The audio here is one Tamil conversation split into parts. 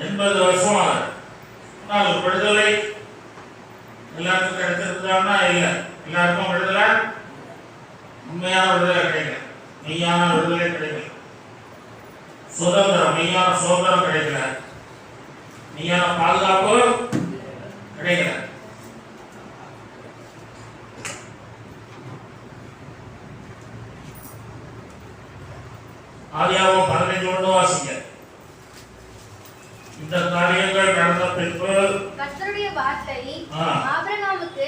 80 வருஷம் ஆனால் விடுதலை எல்லாருக்கும் கிடைச்சிருக்காங்கன்னா இல்லை. எல்லாருக்கும் விடுதலை, உண்மையான விடுதலை கிடைக்கல, மெய்யான விடுதலை கிடைக்கல. சுதந்திரம், மெய்யான சுதந்திரம் கிடைக்கல, மெய்யான பாதுகாப்பு கிடைக்கல. ஆதியாகமம் 15 வாசிங்க. இந்த காரியங்கள் நடந்த பின்பு கர்த்தருடைய வார்த்தை ஆபிரகாமுக்கு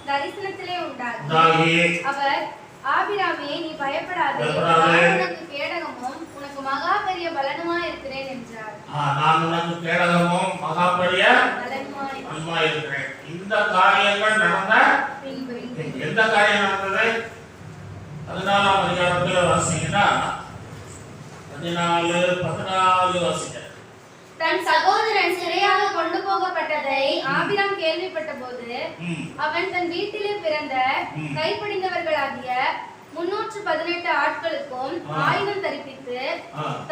தரிசனத்திலே உண்டாகி அவர், ஆபிராமே, நீ பயப்படாதே, நான் உனக்கு கேடகமும் உனக்கு மகா பெரிய பலனுமா இருக்கிறேன் என்றார். நான் உனக்கு கேடகமும் மகா பெரிய பலனுமா இருக்கிறேன். இந்த காரியங்கள் நடந்த பின்பு எந்த காரியம் நடந்தது? 14ஆம் அதிகாரத்தில் வாசிங்கன்னா 14 வாசிங்க. தன் சகோதரன் சிறையாக கொண்டு போகப்பட்டதை ஆபிராம் கேள்விப்பட்ட போது அவன் தன் வீட்டிலே பிறந்த கைப்படிந்தவர்களாகிய 318 ஆட்களுக்கும் ஆயுதம் தரிப்பித்து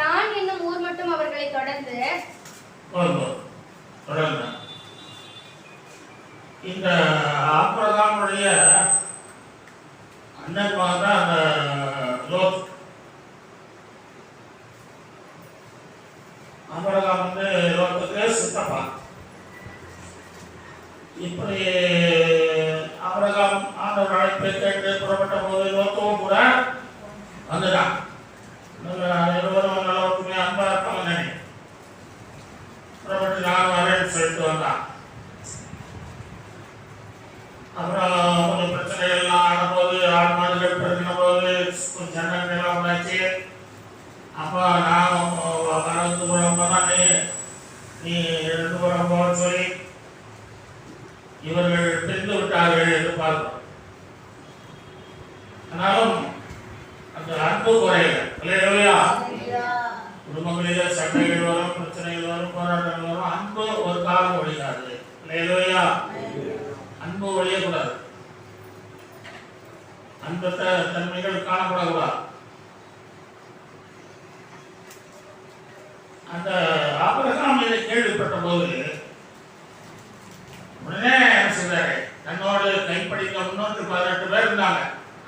தான் என்னும் ஊர் மட்டும் அவர்களை தொடர்ந்து இந்த ஆபிரகாமுடைய அண்ணன் மகன் அந்த லோத். ஆபிரகாம் வந்து லோத்துக்கு சித்தப்பா. இப்படி ஆபிரகாம் ஆண்டவர் அழைப்பை கேட்டு புறப்பட்ட போது லோத்துவும் கூட வந்துட்டான். இருவரும் நல்ல ஒற்றுமையா அன்பா இருப்பாங்க நினை புறப்பட்டு நான் வரேன்னு சொல்லிட்டு வந்தான். அப்புறம் கொஞ்சம் பிரச்சனைகள் எல்லாம் ஆனபோது, ஆடு மாடுகள் பெருகின போது, ஜனங்கள் எல்லாம் உண்டாச்சு. அப்போ நான் வளர்ந்து போனா நீ எடுத்து போறோம் சொல்லி இவர்கள் பிரிந்து விட்டார்கள் என்று பார்க்கிறோம். ஆனாலும் அந்த அன்பு குறையில குடும்பங்களிலே சண்டைகள் வரும், பிரச்சனைகள் வரும், போராட்டங்கள் வரும். அன்பு ஒரு காலம் ஒழியாது. அன்பு ஒழியக்கூடாது. அன்பு தன்மைகள் காணப்படக்கூடாது. அந்த ஆபிரகாம் இதை கேள்விப்பட்ட போது உடனே என்ன செய்தாரு? தன்னோடு கைப்படித்த 318 பேர் இருந்தாங்க.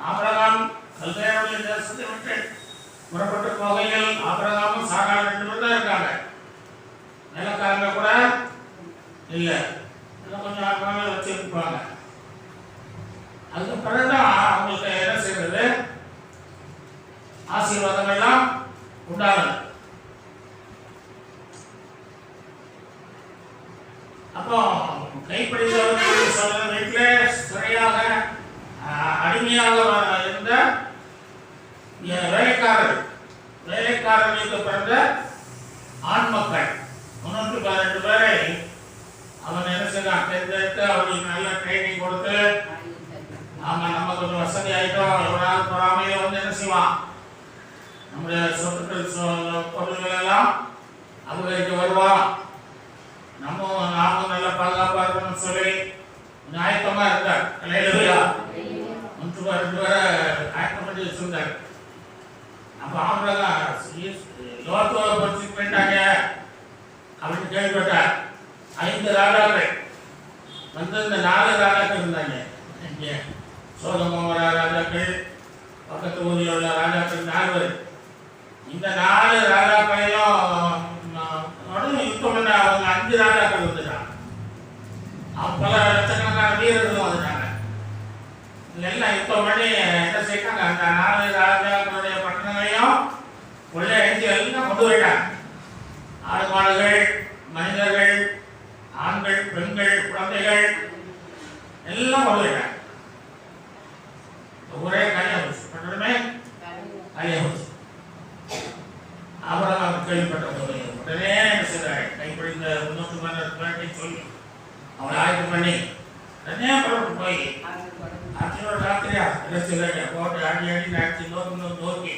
ஆபிரகாம் கல்தேயருடைய தேசத்தை விட்டு புறப்பட்டு போகையில் ஆபிரகாமும் சாராள் 2 பேர் தான் இருக்காங்க. நிலக்காரங்க கூட இல்லை, கொஞ்சம் ஆத்மாவே வச்சிருப்பாங்க. அதுக்கு பிறகுதான் அவங்களுக்கு என்ன செய்யறது? ஆசீர்வாதங்கள்லாம் உண்டாகுது. அப்போ கைப்படித்தவர்கள் சொல்ற வீட்டிலே சிறையாக அடிமையாக இருந்த வேலைக்காரர்களுக்கு பிறந்த ஆண் மக்கள் 318 பேரை அவன் என்ன செய்தான்? தேர்ந்தெடுத்து அவர்களுக்கு நல்ல ட்ரைனிங் கொடுத்து, ஆமா நம்ம கொஞ்சம் வசதி ஆயிட்டோம், எவ்வளவு பொறாமையில வந்து என்ன செய்வான்? நம்முடைய சொத்துக்கள் பொருள்கள் எல்லாம் அபகரிக்க வருவான். நாமும் நல்ல பாதுகாப்பா இருக்கணும்னு சொல்லி ஆயத்தமா இருந்தார். அல்லேலூயா. 2 பேரை ஆயத்தம் பண்ணி வச்சிருந்தார். அப்ப ஆபிரகாம் லோத்துவை பறிச்சு போயிட்டாங்க அப்படின்னு கேள்விப்பட்டார். 5 ராஜாக்கள் வந்து இந்த 4 ராஜாக்கள் இருந்தாங்க. இங்கே சோதமோமர ராஜாக்கள், பக்கத்து ஊரில் உள்ள ராஜாக்கள் 4 பேர். இந்த 4 ராஜாக்களையும் யுத்தம் பண்ண அவங்க 5 ராஜாக்கள் வந்துட்டாங்க. பல லட்சக்கணக்கான வீரர்களும் வந்துட்டாங்க. எல்லாம் யுத்தம் பண்ணி என்ன செய்யறாங்க? அந்த 4 ராஜாக்களுடைய பட்டணங்களையும் உள்ள எழுதி எல்லாம் கொண்டு போயிட்டாங்க. ஆடு மாடுகள், மனிதர்கள், ஆண்கள், பெண்கள், குழந்தைகள் எல்லாம் கொண்டு போயிட்டாங்க. ஒரே காலியா போச்சு, பட்டணமே காலியா போச்சு. அப்புறம் கேள்விப்பட்ட போது உடனே என்ன செய்தாரு? கைப்படிந்த 318 பேரை சொல்லி அவளை ஆய்வு பண்ணி உடனே புறப்பட்டு போய் அத்தனோட ராத்திரியா என்ன செய்தாங்க? போட்டு ஆடி ஆடி நாட்டி நோக்கி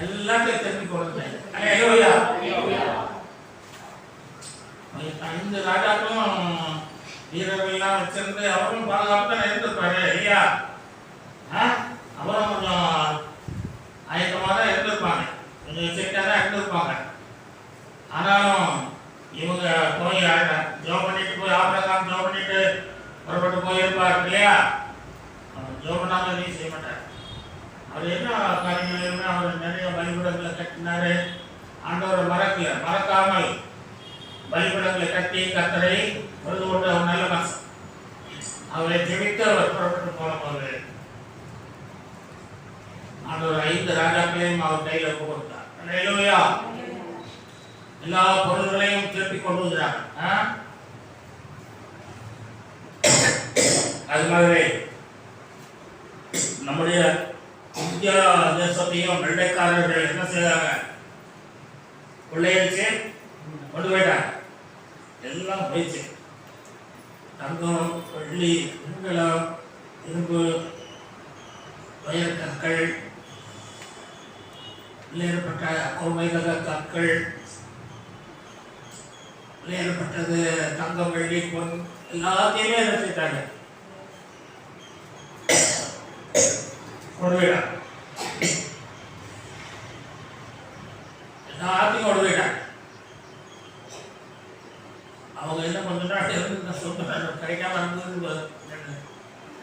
எல்லாத்தையும் தெரிஞ்சு கொடுத்தேன். 5 ராஜாக்களும் வீரர்கள்லாம் வச்சிருந்து அவரும் பாதுகாப்பு தான் இருந்திருப்பாரு ஐயா. அவரும் கொஞ்சம் ஆயத்தமாக தான் இருந்திருப்பாங்க, கொஞ்சம் எச்சரிக்கையாக தான் இருந்திருப்பாங்க. ஆனாலும் இவங்க போய் ஜோம் பண்ணிட்டு போய் ஆபிரகாம் ஜோம் பண்ணிட்டு புறப்பட்டு போயிருப்பார் இல்லையா? ஜோம் பண்ணாம எதையும் செய்ய மாட்டார். அவர் என்ன காரியங்கள் அவர் நிறைய பலிபீடங்களை கட்டினாரு. ஆண்டவரை மறக்காமல் பலிபீடங்களை கட்டி கர்த்தரை பொழுது கொண்டு அவர் நல்ல மனசு அவரை ஜெபித்து அவர் புறப்பட்டு போன போது ஆண்டவர் 5 ராஜாக்களையும் அவர் கையில் ஒப்பு கொடுத்தார். அல்லேலூயா. எல்லா பொருள்களையும் திருப்பி கொண்டு வந்தார். அது மாதிரி நம்முடைய இந்தியா தேசத்தையும் வெள்ளைக்காரர்கள் என்ன செய்தாங்க? கொள்ளையடிச்சு கொண்டு போயிட்டாங்க. எல்லாம் போயிடுச்சு. தங்கம், வெள்ளி, வெண்கலம், இரும்பு, வயற்கற்கள், ஏற்பட்ட கோமைதக கற்கள், ஏற்பட்டது தங்கம், வெள்ளி, பொன் எல்லாத்தையுமே என்ன செய்தாங்க? கொடுவிடாங்க. எல்லாத்தையும் கொடுவிடாங்க. அவங்க என்ன பண்ணுறாங்க? இருந்த சொந்த கிடைக்காம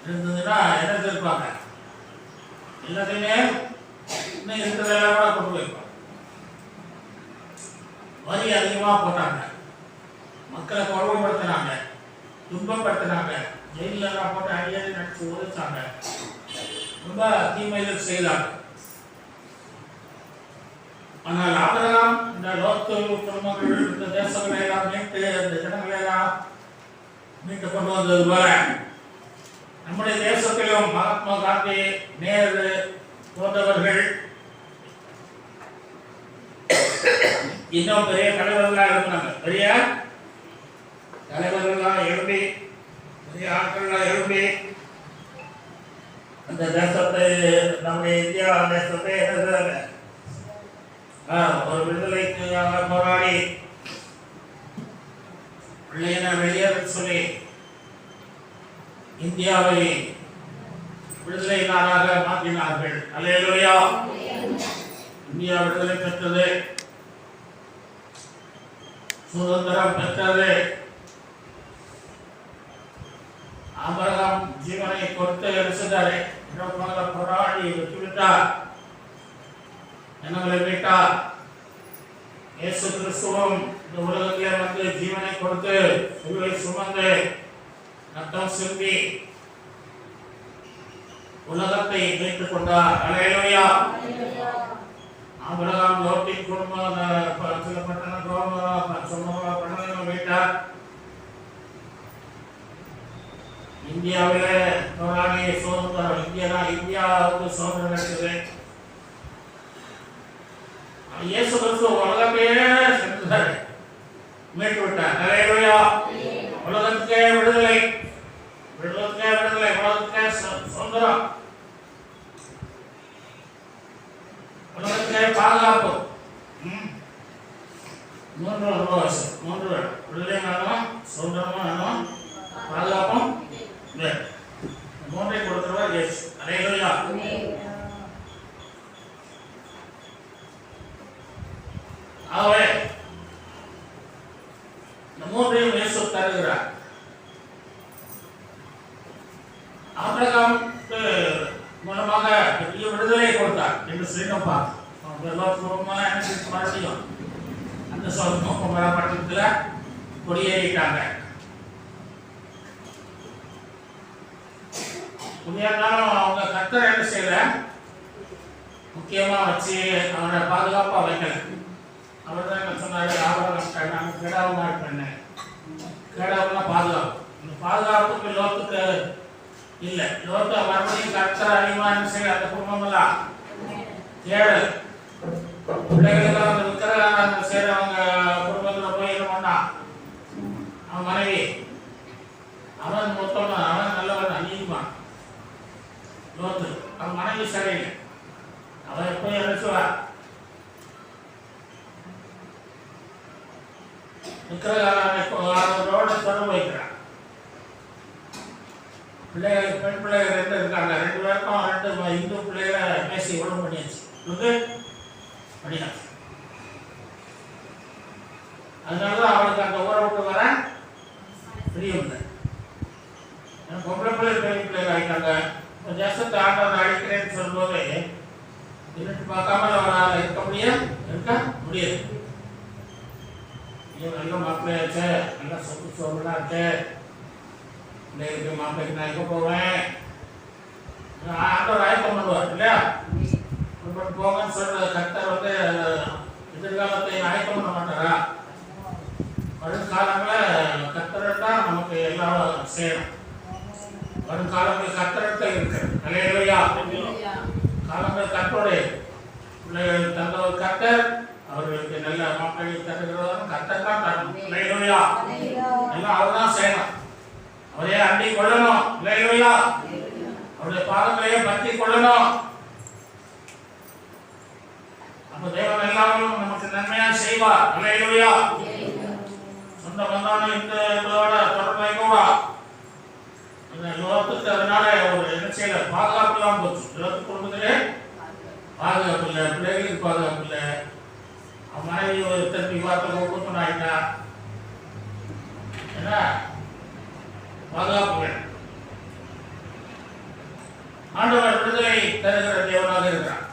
இருந்ததுன்னா என்ன இருப்பாங்க? எல்லாத்தையுமே இன்னும் இருக்கிறதெல்லாம் கூட கொண்டு போயிருப்பாங்க. வரி அதிகமாக போட்டாங்க, மக்களை கொடுமைப்படுத்தினாங்க, துன்பப்படுத்தினாங்க, ஜெயிலெல்லாம் போட்டு அடியாடி நடிச்சு ஒழிச்சாங்க, ரொம்ப தீமைகள் செய்தாங்க. ஆனால் ஆபிரகாம் இந்த லோத்து குடும்பங்கள் இந்த தேசங்களை எல்லாம் மீட்டு இந்த ஜனங்களை எல்லாம் மீட்டு கொண்டு வந்தது போல நம்முடைய தேசத்திலும் மகாத்மா காந்தி, நேரு போன்றவர்கள் இன்னும் பெரிய தலைவர்களாக இருந்தாங்க. பெரிய தலைவர்களாக எழுப்பி, பெரிய ஆட்களாக எழுப்பி அந்த தேசத்தை, நம்முடைய இந்தியா தேசத்தை என்ன ஒரு விடுதலைக்காக போராடி பிள்ளையின வெளியேற சொல்லி இந்தியாவை விடுதலை நாடாக மாற்றினார்கள். அல்லேலூயா. இந்தியா விடுதலை பெற்றது, சுதந்திரம் பெற்றது. ஆபிரகாம் ஜீவனை கொடுத்து எடுத்தாரு. போராடி வெற்றி பெற்றார், ஜனங்களை மீட்டார். இயேசு கிறிஸ்துவும் இந்த உலகத்திலே வந்து ஜீவனை கொடுத்து சிலுவை சுமந்து ரத்தம் சிந்தி உலகத்தை மீட்டுக் கொண்டார். அல்லேலூயா. ஆபிரகாம் லோத்தின் குடும்பம் சில பட்டணங்களை மீட்டார். இந்தியாவிலே போராடி சுதந்திரம், இந்தியாவுக்கு சுதந்திரம் கிடைத்தது. இயேசு கிறிஸ்து உலகத்தையே சென்றார், மீட்டு விட்டார். அல்லேலூயா. உலகத்துக்கே விடுதலை, உலகத்துக்கே விடுதலை, உலகத்துக்கே சுதந்திரம், உலகத்துக்கே பாதுகாப்பு. 3 விடுதலை வேணும், சுதந்திரமும் வேணும், பாதுகாப்பும் வேணும். 3ஐ கொடுக்கிறவர் இயேசு. அல்லேலூயா. ஆகவே இந்த 3ஐயும் இயேசு தருகிறார். ஆபிரகாம் மூலமாக பெரிய விடுதலை கொடுத்தார் என்று சொல்லிட்டோம். மறுபடியும் அந்த பட்டணத்தில் கொடியேறிட்டாங்க. குடியேறினாலும் அவங்க கர்த்தரை என்ன செய்யல, முக்கியமா வச்சு அவனை பாதுகாப்பா வைக்கல. அவர் தான் என்ன சொன்னாரு? ஆபிரகாம் நாங்கள் கேடாவும் இருப்பேன். கேடாவுன்னா பாதுகாப்பு. இந்த பாதுகாப்புக்கு லோத்துக்கு இல்லை. லோத்து மறுபடியும் கர்த்தர் அதிகமாக என்ன செய்ய அந்த குடும்பமெல்லாம் தேடல். பிள்ளைகளுக்கெல்லாம் அந்த விக்கிரகம் செய்கிறவங்க குடும்பத்தில் போய் இது பண்ணான். அவன் மனைவி, அவன் மொத்தம் அவன் நல்லவன், அநீதிமான் லோத்து. அவன் மனைவி சரியில்லை. அவன் எப்போ இறச்சுவார். விக்கிரகோட தொடர்பு வைக்கிறான். பிள்ளைகள், பெண் பிள்ளைகள் 2 இருக்காங்க. 2 பேருக்கும் 2 இந்து பிள்ளைகளை பேசி ஒழுங்கு பண்ணியாச்சு. பண்ணியாச்சு. அதனாலதான் அவளுக்கு அந்த ஊரை விட்டு வர தெரியவில்லை. பொம்பளை பிள்ளைகள் பெரிய பிள்ளைகள் ஆகிட்டாங்க. தேசத்தை ஆண்டவர் அழிக்கிறேன்னு சொல்லும்போது இருட்டு பார்க்காமல் அவரால் இருக்க முடியாது. நல்ல மாப்பிள்ளையாச்சு, நல்லா சொத்து சோம்பெல்லாம் இருக்கு, பிள்ளைகளுக்கு மாப்பிள்ளைக்கு நான் எங்கே போவேன், ஆண்டவர் ஆயத்தம் பண்ணுவார் இல்லையா? போங்கன்னு சொல்ற கர்த்தர் வந்து எதிர்காலத்தை ஆயத்தம் பண்ண மாட்டாரா? வருங்காலங்களில் கர்த்தர் தான் நமக்கு எல்லாம் செய்யணும். வருங்காலங்கள் கர்த்தரத்தை இருக்கு. அல்லேலூயா. காலங்கள் கர்த்தருடைய பிள்ளைகள் தந்தவர் கர்த்தர், அவர்களுக்கு நல்ல மாப்பிள்ளை தருகிறவரும் கர்த்தர் தான் தரணும். அல்லேலூயா. எல்லாம் அவர் தான் செய்யணும். அவரே அண்டி கொள்ளணும். அல்லேலூயா. அவருடைய பாதங்களையே பற்றி கொள்ளணும். அப்ப தேவன் எல்லாரும் நமக்கு நன்மையா செய்வார். அல்லேலூயா. சொந்த பந்தான இந்த தொடர்பை கூட லோகத்துக்கு அதனால ஒரு என்ன செய்யல, பாதுகாப்பு இல்லாம போச்சு. லோகத்து குடும்பத்திலே பாதுகாப்பு இல்லை, பிள்ளைகளுக்கு பாதுகாப்பு இல்லை. மனைவி ஒரு திருப்பி பார்த்து ஒப்புத்தம் ஆயிட்டா, என்ன பாதுகாப்பு வேணும். ஆண்டவர் விடுதலை தருகிற தேவனாக இருக்கிறார்.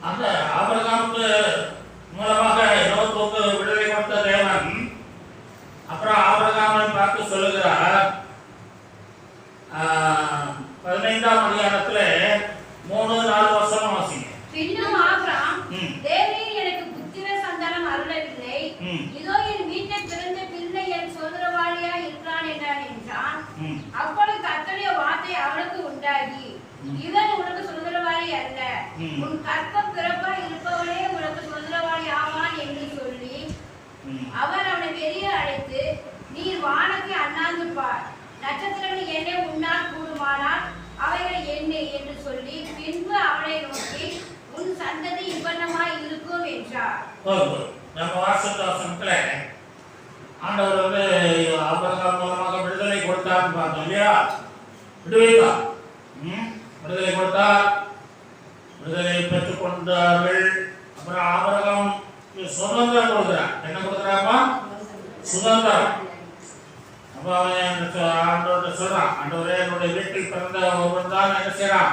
அந்த ஆபிரகாமுக்கு மூலமாக லோகத்துக்கு விடுதலை கொடுத்த தேவன் அப்புறம் ஆபிரகாமை பார்த்து சொல்லுகிறார். 15ஆம் அதிகாரத்துல 3-4 வருஷம் வாசிங்க. பின்னும் ஆபிரகாம், தேவரீர் எனக்கு புத்திர சந்தானம் அருளவில்லை, இதோ என் வீட்டில் பிறந்த பிள்ளை என் சோதரவாளியா இருக்கிறான் என்றான். அப்பொழுது கர்த்தருடைய வார்த்தை அவனுக்கு உண்டாகி, இவன் உனக்கு சுதந்திரவாளி அல்ல, உன் கற்பம் பிறப்பா இருப்பவனே உனக்கு சுதந்திரவாளி ஆவான் என்று சொல்லி அவர் அவனை வெளியே அழைத்து, நீர் வானத்தை அண்ணாந்து பார், நட்சத்திரங்கள் என்னை உன்னால் கூடுமானால் அவைகளை எண்ணு என்று சொல்லி பின்பு அவனை நோக்கி, உன் சந்ததி இவ்வண்ணமாய் இருக்கும் என்றார். நம்ம வாசத்துல ஆண்டவர் வந்து ஆபிரகாம் மூலமாக விடுதலை கொடுத்தார்னு பார்த்தோம் இல்லையா? விடுவித்தா விடுதலை கொடுத்தார், விடுதலை பெற்றுக் கொண்டார்கள். அப்புறம் ஆபிரகாம் சுதந்திரம் கொடுக்குறான். என்ன கொடுக்குறாப்பா? சுதந்திரம். அப்ப அவன் ஆண்டவர்கிட்ட சொல்றான், ஆண்டவரே என்னுடைய வீட்டில் பிறந்த ஒருவன் தான் என்ன செய்யறான்,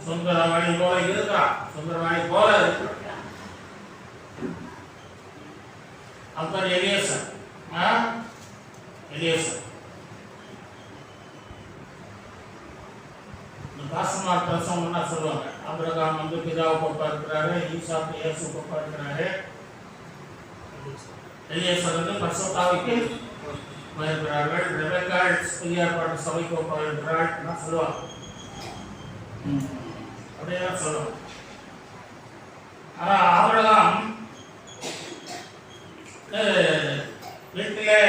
சுந்தரவாணி போல இருக்கிறான், சுந்தரவாணி போல இருக்கிறான். அப்புறம் எலியேசர் பாசமார் பிரசவம் என்ன சொல்லுவாங்க, ஆபிரகாம் வந்து பிதாவுக்கு ஒப்பா இருக்கிறாரு, ஈசாக்கு இயேசுக்கு ஒப்பா இருக்கிறாரு, எலியேசர் வந்து பரிசுத்தாவிக்கு இருக்கிறார்கள், ரெபெக்காள் புதிய ஏற்பாட்டு சபைக்கு ஒப்பா இருக்கிறாள் சொல்லுவாங்க. அப்படியே சொல்லுவாங்க. ஆனா ஆபிரகாம் வீட்டிலே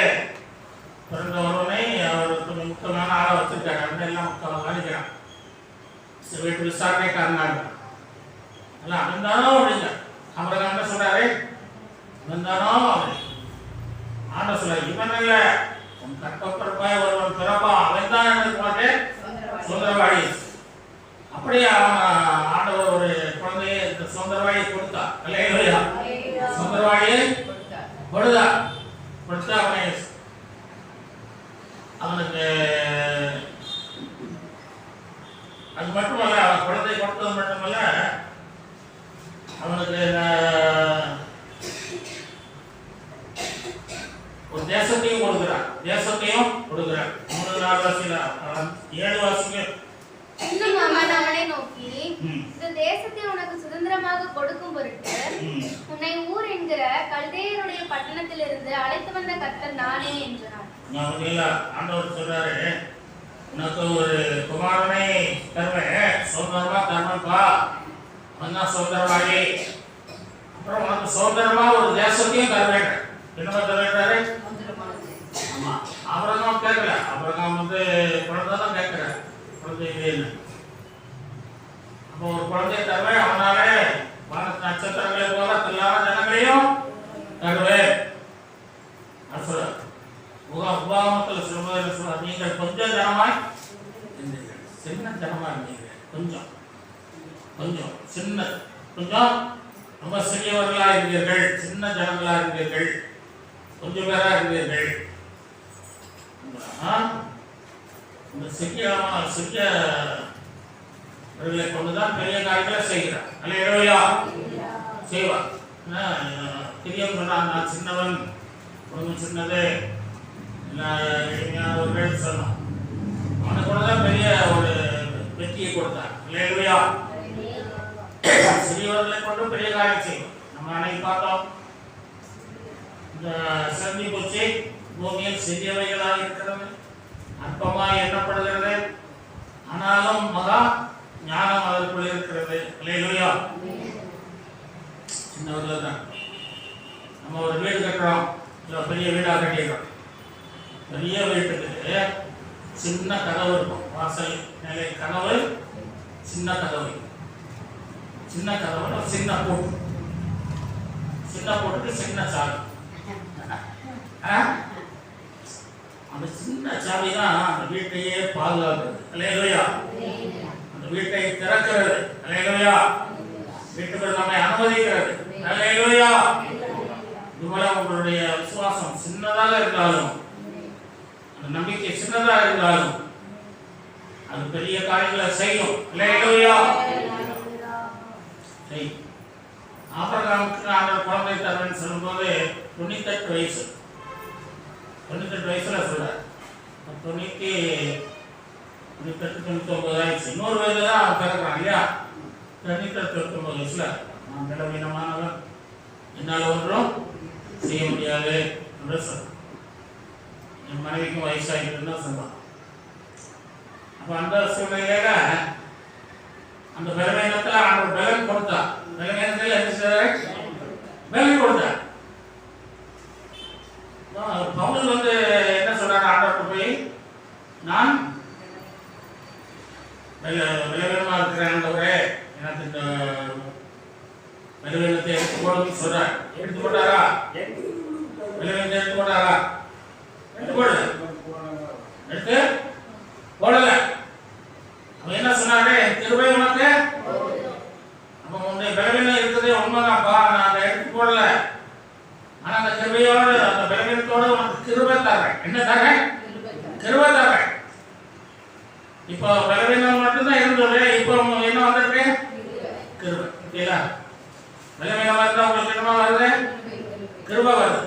பிறந்த ஒருவனை அவருக்கு முக்கியமான ஆளை வச்சிருக்காரு. அப்படின்னு எல்லாம் கவனிக்கிறான். வீட்டு விசாரணைக்காரனாக அவன்தானோ அப்படிங்க. ஆபிரகாம் என்ன சொல்றாரு, அவன்தானோ அப்படின்னு. ஆண்ட சொல்றாரு, இவன் இல்ல, உன் கற்பப்பிறப்பாய் ஒருவன் பிறப்பா, அவன் தான் எனக்கு மாட்டேன் சுதந்திரவாளி. அப்படியே ஆண்டவர் ஒரு குழந்தையை சுதந்திரவாளியை கொடுத்தா. அல்லேலூயா. சுதந்திரவாளியை கொடுத்தா அவனுக்கு அது மட்டுமல்ல, அவன் குழந்தை கொடுத்தது மட்டுமல்ல, அவனுக்கு ஒரு தேசத்தையும் கொடுக்கிறான். 3-4 வருஷம் 7 வருஷம் அவனை நோக்கி, இந்த தேசத்தை உனக்கு சுதந்திரமாக கொடுக்கும் பொருட்டு உன்னை ஊர் என்கிற கல்தேயருடைய பட்டணத்திலிருந்து அழைத்து வந்த கர்த்தர் நானே என்றார். ஆண்டவர் சொல்றாரு, உனக்கு ஒரு குமாரனை தருவேன், சுதந்திரமா தருவேன்பா, அவன்தான் சுதந்திரவாளி. அப்புறம் உனக்கு சுதந்திரமா ஒரு தேசத்தையும் தருவேன். என்னமா தருவேன்றாரு? ஆமா, ஆபிரகாம் கேட்கல. ஆபிரகாம் வந்து குழந்தைதான் கேட்கிற, குழந்தை இல்லைன்னு. அப்போ ஒரு குழந்தைய தருவேன், அவனாலே வானத்து நட்சத்திரங்களை போல எல்லா ஜனங்களையும் தருவேன். உபாகமத்தில் சொல்லுவார், நீங்கள் கொஞ்சம் ஜனமாய் இருந்தீர்கள், சின்ன ஜனமா இருந்தீங்க, கொஞ்சம் சின்ன, கொஞ்சம் ரொம்ப சிறியவர்களா இருந்தீர்கள், சின்ன சின்ன ஜனங்களா இருந்தீர்கள், கொஞ்சம் பேரா இருந்தீர்கள். இந்த சிறியவர்களை கொண்டுதான் பெரிய காரியங்களை செய்கிறார். அல்லேலூயா செய்வார். பெரியவன் சொன்னான், நான் சின்னவன், குடும்பம் சின்னது, எளிமையானவர்கள் சொன்னான். அவனுக்கு கூட தான் பெரிய ஒரு வெற்றியை கொடுத்தார். அல்லேலூயா. சிறியவர்களை கொண்டு பெரிய காரியம் செய்வோம். நம்ம அன்னைக்கு பார்த்தோம், இந்த சந்தி பூச்சி பூமியில் சிறியவைகளாக இருக்கிறது, அற்பமாய் எண்ணப்படுகிறது, ஆனாலும் மகா ஞானம் அதற்குள் இருக்கிறது. அல்லேலூயா. சின்னவர்கள் தான். நம்ம ஒரு வீடு கட்டுறோம், இல்லை பெரிய வீடாக கட்டிடுறோம். பெரிய வீட்டுக்கு சின்ன கதவு இருக்கும், வாசல் மேலே கதவு, சின்ன கதவு, சின்ன கதவு, சின்ன போட்டு, சின்ன போட்டுக்கு சின்ன சாவி. அந்த சின்ன சாவி தான் அந்த வீட்டையே பாதுகாக்கிறது. அல்லேலூயா. அந்த வீட்டை திறக்கிறது. அல்லேலூயா. வீட்டுக்குள் நம்மை அனுமதிக்கிறது. அல்லேலூயா. இதுவரை உங்களுடைய விசுவாசம் சின்னதாக இருந்தாலும், அந்த நம்பிக்கை சின்னதாக இருந்தாலும், அது பெரிய காரியங்களை செய்யும். அல்லேலூயா. ஆபிரகாமுக்கு ஆண்டவர் குழந்தை தருவேன்னு சொல்லும்போது 98 வயசு, 98 வயசுல சொல்றார். 98-99 ஆயிடுச்சு. 100 வயதுல தான் அவன் பிறக்கிறான் இல்லையா? 98-99 வயசுல நான் பலவீனமானவன், என்னால் ஒன்றும் செய்ய முடியாது என்று சொல்றான். என் மனைவிக்கும் வயசாகிட்டு தான் சொல்றான். அப்ப அந்த சூழ்நிலையில அந்த பலவீனத்துல ஆண்டவர் பலன் கொடுத்தார். பலவீனத்தில் என்ன செய்தார்? பலன் கொடுத்தார். பவுல் என்ன சொல்றாரு ஆண்டவர்கிட்ட போய், நான் பலவீனமா இருக்கிறேன் ஆண்டவரே, எனக்கு இந்த பலவீனத்தை எடுத்து போடுன்னு சொல்றார். எடுத்து போட்டாரா? பலவீனத்தை எடுத்து போட்டாரா? எடுத்து போடல. எடுத்து போடல. அவன் என்ன சொன்னாரு? கிருபை உனக்கு. அப்ப உன்னுடைய பலவீனம் இருக்குது உண்மைதான்ப்பா, நான் அதை எடுத்து போடல. ஆனா அந்த கிருபையோடு, அந்த பலவீனத்தோடு உனக்கு கிருபை தர்றேன். என்ன தர்றேன்? கிருபை தர்றேன். இப்போ பலவீனம் மட்டும்தான் இருந்தது, இப்போ என்ன வந்திருக்கு? கிருபை. இல்லையா? பலவீனமா இருந்தா உங்களுக்கு என்னமா வருது? கிருபை வருது.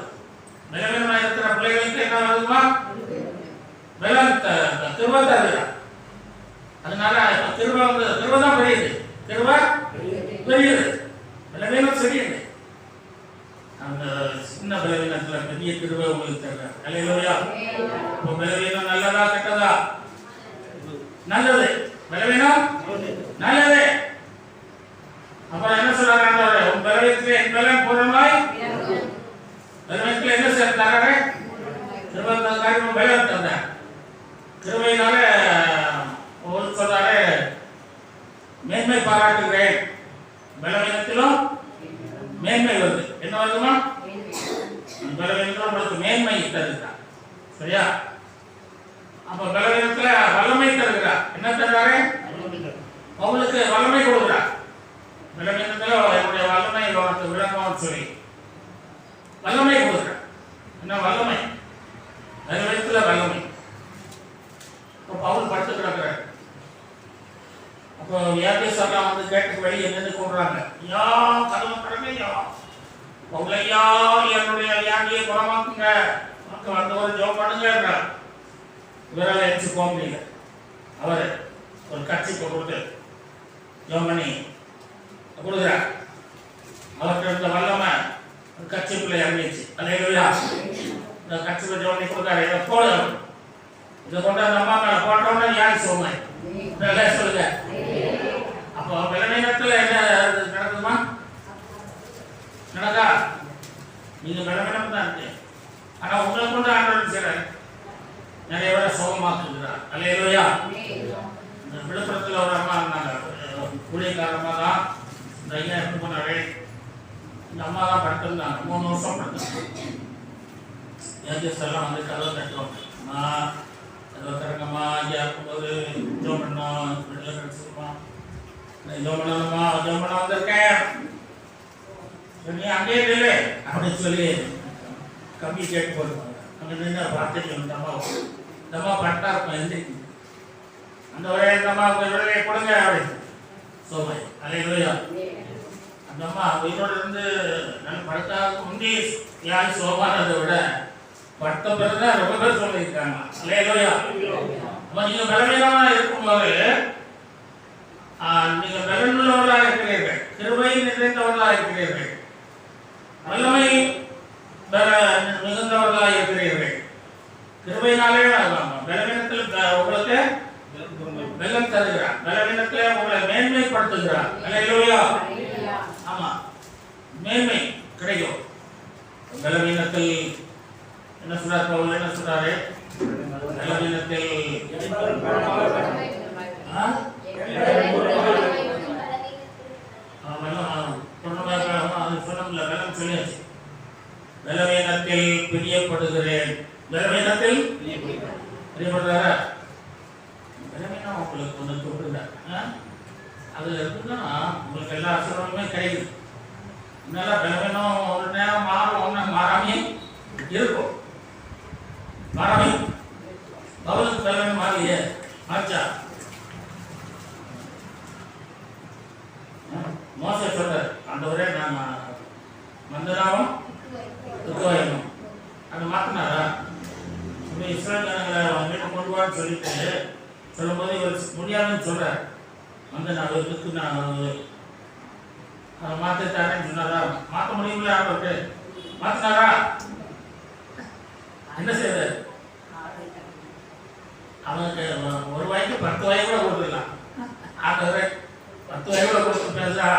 பலவீனமா இருக்கிற பிள்ளைகளுக்கு என்ன வருதுமா? கிருபை தருகிறார். அதனால கிருபை கிருபை தான் பெரியது. கிருபை பெரியது, பலவீனம் சிறியது. அந்த சின்ன பலவீனத்துல பெரிய கிருபை உங்களுக்கு தர்றார். அல்லேலூயா. இப்போ பலவீனம் நல்லதா கெட்டதா? நல்லது. பலவீனம் நல்லது. அப்புறம் என்ன சொல்றாரு ஆண்டவர்? உன் பலவீனத்திலே என் பலன் பூரணமாய். பலவீனத்திலே என்ன தர்றாரு? கிருபை காரியம் பலன் தந்தார். கிருபையினால சொல்றாரு, மேன்மை பாராட்டுகிறேன். பலவீனத்திலும் மேன்மை வருது. என்ன வருதுமா? பலவீனத்தில் உங்களுக்கு மேன்மை தருகிறார். சரியா? அப்ப பலவீனத்துல வல்லமை தருகிறார். என்ன தருகிறாரு? அவங்களுக்கு வல்லமை கொடுக்கிறார். பலவீனத்துல என்னுடைய வல்லமை உனக்கு விளங்கும்னு சொல்லி வல்லமை கொடுக்கிறார். என்ன வல்லமை? பலவீனத்துல வல்லமை. பவுல் படுத்து கிடக்கிறார். அப்போ வியாதியெல்லாம் வந்து கேட்டுக்கு வெளியே நின்று கொள்றாங்க. ஐயா, கதவு திறமையா, பவுலையா, என்னுடைய வியாதியை குணமாக்குங்க, உனக்கு வந்து ஒரு ஜோம் பண்ணுங்க. இவரால் எச்சு போக முடியல. அவர் ஒரு கட்சி போட்டு ஜோம் பண்ணி கொடுக்குறார். அவர்கிட்ட இருந்த வல்லமை கட்சிக்குள்ள இறங்கிச்சு. அல்லேலூயா. இந்த கட்சிக்குள்ள ஜோம் பண்ணி கொடுத்தாரு. இதை போடு, இதை கொண்டு அந்த அம்மா மேல போட்டோம்னா யார் சோமை சொல்லுங்க. அப்போ பலவீனத்துல என்ன நடக்குதுமா? நடக்கா? நீங்க பலவீனம் தான் இருக்கு. ஆனா உங்களை கொண்டு ஆண்டவர் செய்றாரு, நிறைய பேரை சோகமாக்குகிறார். அல்லேலூயா. இந்த விழுப்புரத்துல ஒரு அம்மா இருந்தாங்க, ஊழியக்காரமா தான். இந்த ஐயா எப்படி போனாரு? இந்த அம்மா தான் படுத்திருந்தாங்க. 3 வருஷம் படுத்திருந்தாங்க. எல்லாம் வந்து கதவை தட்டுவாங்க. திறக்கம்மா, ஐயா இருக்கும்போது ஜோம் பண்ணோம், விடுதலை கிடைச்சிருமா, ஜோம் பண்ணணுமா, ஜோம் பண்ண வந்திருக்கேன். நீ அங்கே இல்லை அப்படின்னு சொல்லி கம்பி கேட்டு போடுவாங்க. அங்கே நின்று வார்த்தைக்கு இந்த அம்மா பட்டா இருக்கும் எந்திரிக்கு அந்த ஒரே இந்த அம்மா உங்க விடுதலையை கொடுங்க அப்படின்னு சோமை அலையிலையா அந்த அம்மா உயிரோடு இருந்து நல்ல படுத்தாவுக்கு முந்தி யார் சோமானதை விட பட்ட பிறகுதான் ரொம்ப பேர் சொல்லியிருக்காங்க. அலையிலையா அப்ப நீங்க பலவீனமா இருக்கும்போது நீங்க பலனுள்ளவர்களாக இருக்கிறீர்கள், கிருபை நிறைந்தவர்களாக இருக்கிறீர்கள், வல்லமை மிகுந்தவர்களாக இருக்கிறீர்கள். கிருபையினாலே பலவீனத்தில் உங்களுக்கு வெள்ளம் தருகிறார், பலவீனத்திலே உங்களை மேன்மைப்படுத்துகிறார். அல்லேலூயா. ஆமா, மேன்மை கிடைக்கும். பலவீனத்தில் என்ன சொல்றார் பவுல்? என்ன சொல்றாரு? பலவீனத்தில் பலவீனத்தில் பிரியப்படுகிறேன். பலவீனத்தில் பிரியப்படுறாரா? பலவீனம் உங்களுக்கு ஒன்று தொட்டுங்க, அதுல இருக்குன்னா உங்களுக்கு எல்லா ஆசீர்வாதமே கிடைக்குது. இதனால பலவீனம் ஒரு நேரம் மாறும், ஒன்று மாறாமே இருக்கும். மாறாமே பவுலுக்கு பலவீனம் மாறியே ஆச்சா. மோசே சொல்றார், ஆண்டவரே நான் மந்தராவும் துக்கவாயும் அதை மாத்தினாரா? இஸ்ரேல் ஜனங்களை வீட்டை கொண்டு வான்னு சொல்லிட்டு சொல்லும்போது இவர் முடியாதுன்னு சொல்றார். வந்து நான் இதுக்கு நான் அதை மாத்திட்டாரேன்னு சொன்னாரா? மாற்ற முடியுங்களா? அவருக்கு மாத்தினாரா? என்ன செய்யறாரு? அவனுக்கு ஒரு வாய்க்கு 10 வாய் கூட கொடுத்துடலாம். ஆண்டவரே 10 வாய் கூட கொடுத்து பேசுறா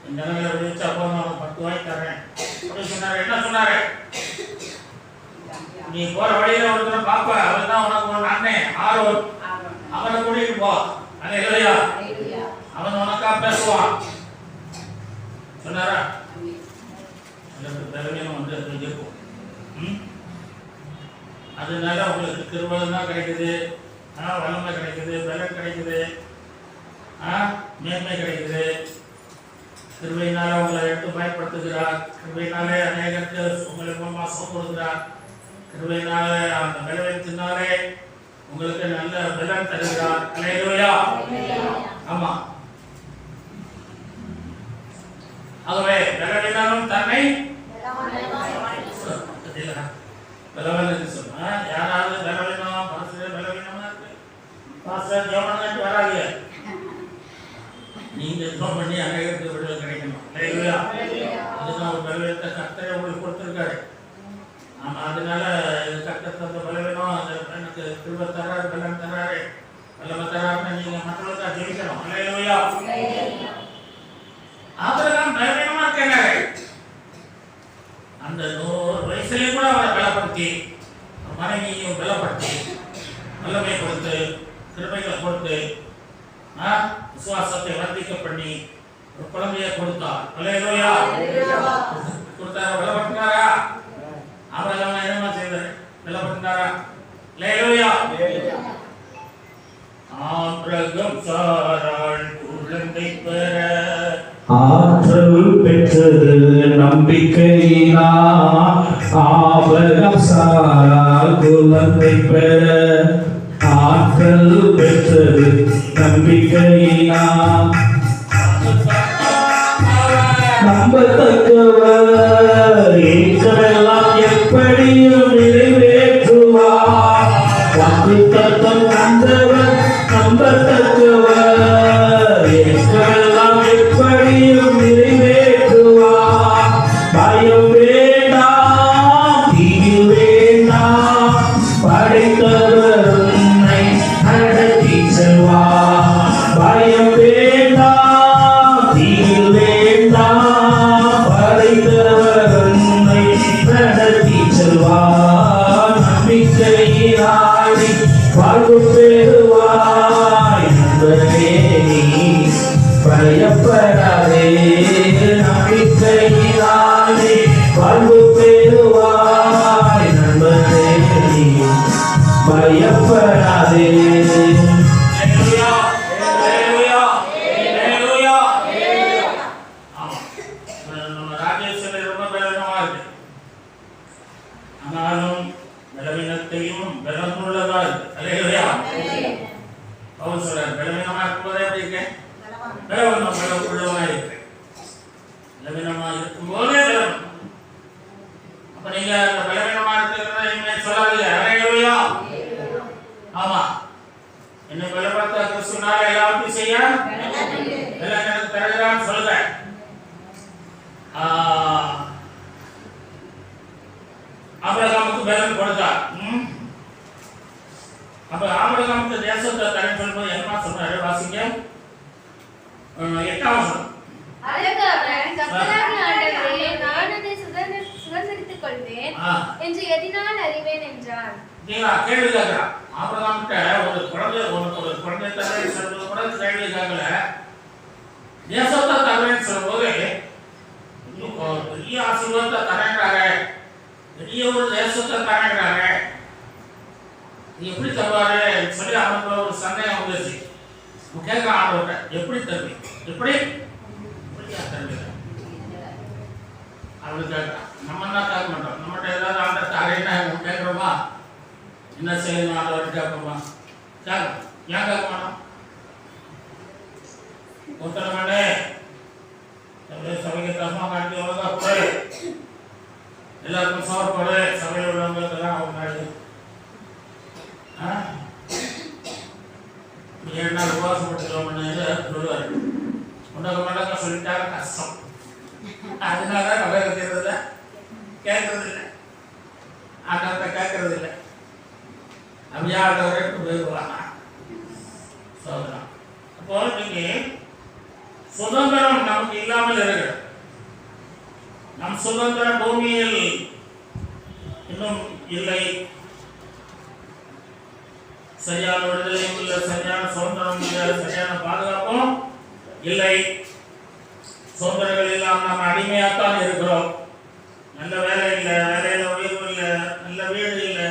இந்த நிலையில விழிச்சு அப்போ நான் 10 வாய் தரேன் அப்படின்னு சொன்னாரு. என்ன சொன்னாரு? நீ போற வழியில ஒருத்தர பாப்ப, அவன் தான் உனக்கு ஒரு அண்ணன் ஆரோன், அவனை கூட்டிட்டு போ. அல்லேலூயா. அவன் உனக்கா பேசுவான் சொன்னாரா? பலவீனம் வந்து இருக்கும். அதனால உங்களுக்கு கிருபை தான் கிடைக்குது, வல்லமை கிடைக்குது, பலன் கிடைக்குது, மேன்மை கிடைக்குது. கிருபையினால உங்களை எடுத்து பயன்படுத்துகிறார். கிருபையினாலே அநேகருக்கு உங்களை மூலமா சுகம் கொடுக்கிறார். கிருபையினால அந்த பலவீனத்தினாலே உங்களுக்கு நல்ல பலன் தருகிறார். அல்லேலூயா. ஆமா, ஆகவே பலவீனம் தன்னை பலவீனம் சொன்னா யாராவது பலவீனம் மனசுல பலவீனமா இருக்கு பாஸ்டர் ஜோமனக்கு வராதீங்க. நீங்க ஜோம் பண்ணி அநேகருக்கு விடுதலை கிடைக்கணும். அல்லேலூயா. அதுதான் ஒரு பலவீனத்தை கர்த்தரே உங்களுக்கு கொடுத்திருக்காரு. ஆமா, அதனால கர்த்தர் தந்த பலவீனம் எனக்கு கிருபை தராரு, பலன் தராரு, வல்லமை தராருன்னு நீங்க மற்றவர்களுக்காக ஜெபிக்கணும். அல்லேலூயா. ஆபிரகாம் பலவீனமா இருக்காரு. அந்த 100 வயசுலயே கூட அவரை பலப்படுத்தி மனைவியையும் பலப்படுத்தி வல்லமை கொடுத்து கிருபைகளை கொடுத்து விசுவாசத்தை வர்த்திக்க பண்ணி ஒரு குழந்தையை கொடுத்தார். அல்லேலூயா. கொடுத்தாரா? பலப்படுத்தினாரா? ஆபிரகாம் என்னமா செய்தார்? பலப்படுத்தினாரா? அல்லேலூயா. ஆபிரகாம் சாராள் குழந்தை பெற ஆற்றல் பெற்றது நம்பிக்கையினால். ஆபிரகாம் சாராள் குழந்தை பெற ஆற்றல் பெற்றது நம்பிக்கையினால். நம்பத்தக்கவர் ஏற்றெல்லாம் எப்படியும் நிறைவேற்றுவார். வாக்குத்தத்தம் தந்தவர் நம்பத்தக்கவர் ஏற்றெல்லாம் எப்படியும் நிறைவேற்றுவார். பயம் வேண்டாம், தீங்கு வேண்டாம், படைத்தவர் உன்னை நடத்தி செல்வார். பயம் வேண்டாம், தீங்கு வேண்டாம், படைத்தவர் பலவீனமா இருக்கு. ஆனாலும் பலவீனத்தையும் பலமுள்ளதா இருக்கு. அல்லேலூயா. பவுல் சொல்றார், பலவீனமா இருக்கும்போது எப்படி இருக்கேன்? பலமுள்ளவனா இருக்கேன். பலவீனமா இருக்கும்போதே பலவீனம். அப்ப நீங்க அந்த பலவீனமா இருக்கிறத இனிமே சொல்லாதீங்க. அல்லேலூயா. ஆமா, என்ன பலப்படுத்த கிறிஸ்துவினால எல்லாத்தையும் செய்ய எல்லாம் எனக்கு தருகிறான்னு சொல்லுங்க. ஆபிரகாமுக்கு பலன் கொடுத்தார். அப்ப ஆபிரகாமுக்கு தேசத்தை தரேன்னு சொல்லும்போது என்ன சொன்னாரு? வாசிங்க 8ஆம் வசனம். அதற்கு அவன், கர்த்தராகிய ஆண்டவரே, நான் அதை சுதந்தரித்துக் கொள்வேன் என்று எதினால் அறிவேன் என்றான். கேள்வி கேட்கிறான். ஆபிரகாம்கிட்ட ஒரு குழந்தை தரேன்னு சொல்றது கூட கேள்வி கேட்கல. தேசத்தை தரேன்னு சொல்லும்போது பெரிய ஆசீர்வாதத்தை தரேன்றாரு, பெரிய ஒரு தேசத்தை தரேன்றாரு, எப்படி தருவாரு சொல்லி அவனுக்கு ஒரு சந்தேகம் வந்துச்சு. கேட்கிறான் ஆண்டவர்கிட்ட, எப்படி தருவி, எப்படி தருவீங்க அவனுக்கு கேட்கிறான். நம்ம என்ன கேட்க மாட்டோம். நம்மகிட்ட ஏதாவது ஆண்டர் தரேன்னா கேட்கிறோமா? என்ன செய்யணும் ஆண்டவர் கேட்போமா? கேட்கணும். ஏன் கேட்க மாட்டோம்? ஒருத்தரமானே சபைக்கு தர்மா காட்டி ஒழுங்கா போய் எல்லாருக்கும் சோறு போடு, சபையில் உள்ளவங்களுக்கு தான் அவங்க நாடு 7 நாள் உபவாசம் படுத்துக்கிறோம்னு சொல்லுவார். உண்டக மண்டக சொல்லிட்டாங்க, கஷ்டம். அதனால நம்ம இருக்கிறதுல கேட்கறது இல்லை, ஆட்டத்தை கேட்கறது இல்லை. அப்படியே ஆட்டவரைக்கு போயிடுவாங்க. சோதனம். அப்போ நீங்க சுதந்திரம் நமக்கு இல்லாமல் இருக்கிறது. நம் சுதந்திர பூமியில் இன்னும் இல்லை. சரியான விடுதலையும் இல்லை, சரியான சுதந்திரம் இல்லை, சரியான பாதுகாப்பும் இல்லை. சுதந்திரங்கள் இல்லாமல் நம்ம அடிமையாத்தான் இருக்கிறோம். நல்ல வேலை இல்லை, வேலையில உயர்வு இல்லை, நல்ல வீடு இல்லை,